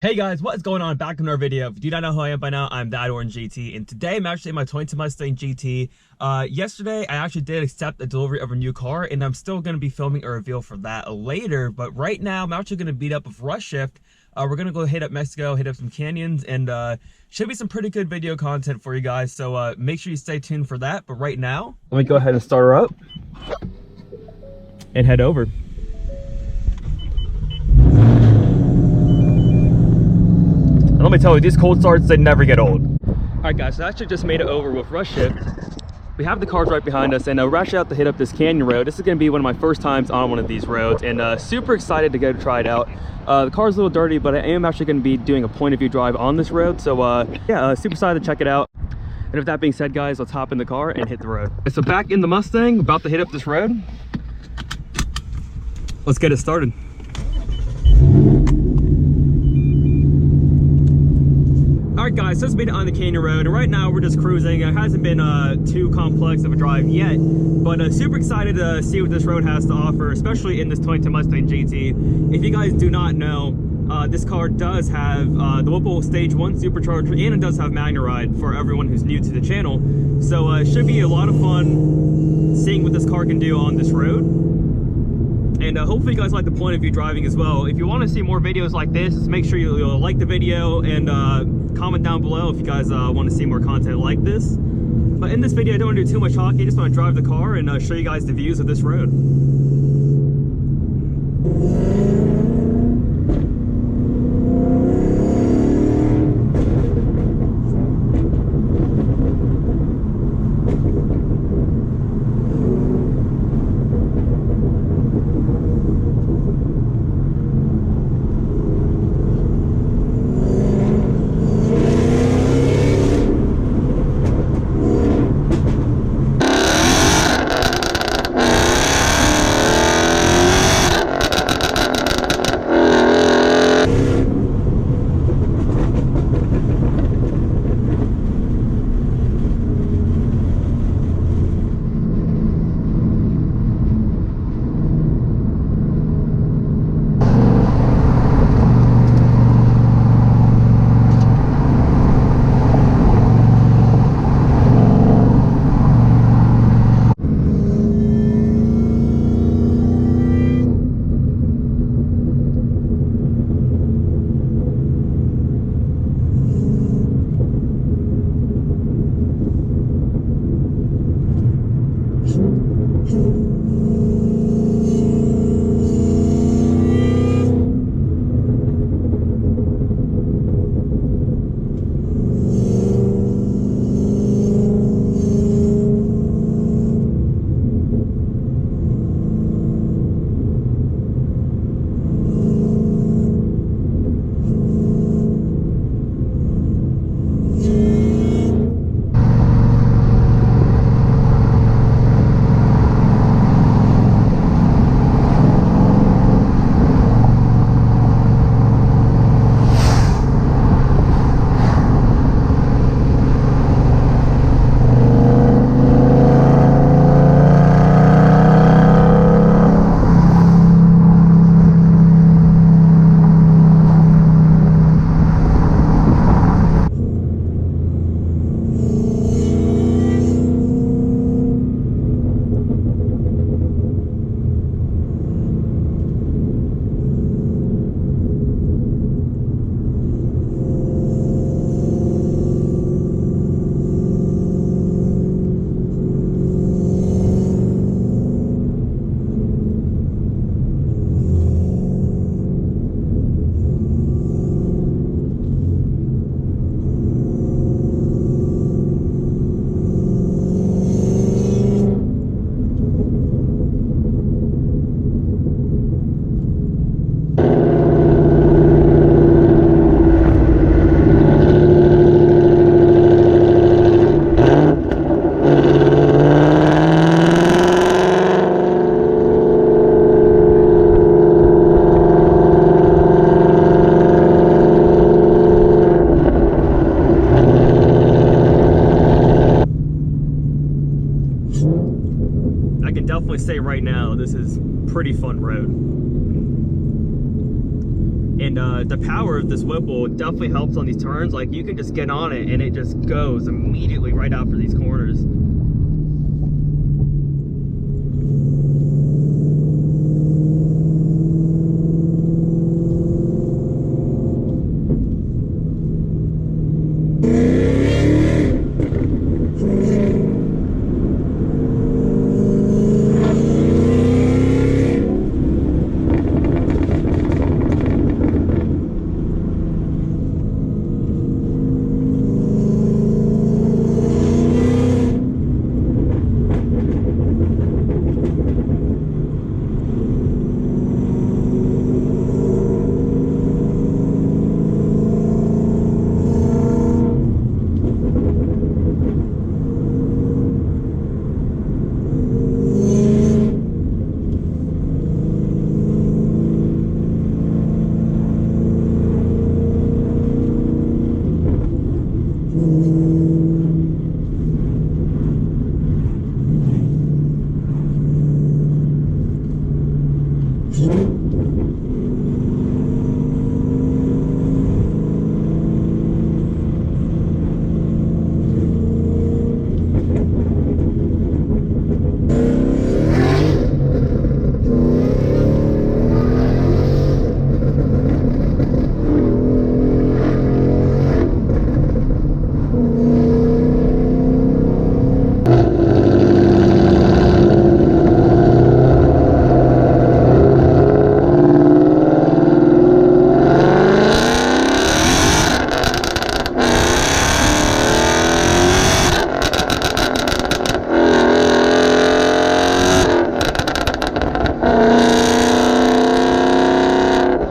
Hey guys, what is going on? Back in our video. If you do not know who I am by now, I'm That Orange GT, and today I'm actually in my 22 Mustang GT. Yesterday, I actually did accept the delivery of a new car, and I'm still going to be filming a reveal for that later. But right now, I'm actually going to beat up with Rush Shift. We're going to go hit up Mexico, hit up some canyons, and should be some pretty good video content for you guys. So make sure you stay tuned for that. But right now, let me go ahead and start her up and head over. And let me tell you, these cold starts, they never get old. All right guys, so I actually just made it over with Rush Shift. We have the cars right behind us, and we're actually out to hit up this canyon road. This is gonna be one of my first times on one of these roads, and super excited to go try it out. The car's a little dirty, but I am actually gonna be doing a point of view drive on this road. So yeah, super excited to check it out. And with that being said, guys, let's hop in the car and hit the road. So back in the Mustang, about to hit up this road. Let's get it started. Alright guys, so it's made it on the canyon road, and right now we're just cruising. It hasn't been too complex of a drive yet, but super excited to see what this road has to offer, especially in this 22 Mustang GT. If you guys do not know, this car does have the Whipple Stage 1 supercharger, and it does have MagnaRide for everyone who's new to the channel. So it should be a lot of fun seeing what this car can do on this road. And hopefully you guys like the point of view driving as well. If you want to see more videos like this, just make sure you like the video and comment down below if you guys want to see more content like this. But in this video, I don't want to do too much talking. I just want to drive the car and show you guys the views of this road. definitely say right now, this is pretty fun road. And the power of this Whipple definitely helps on these turns. Like, you can just get on it and it just goes immediately right out for these corners.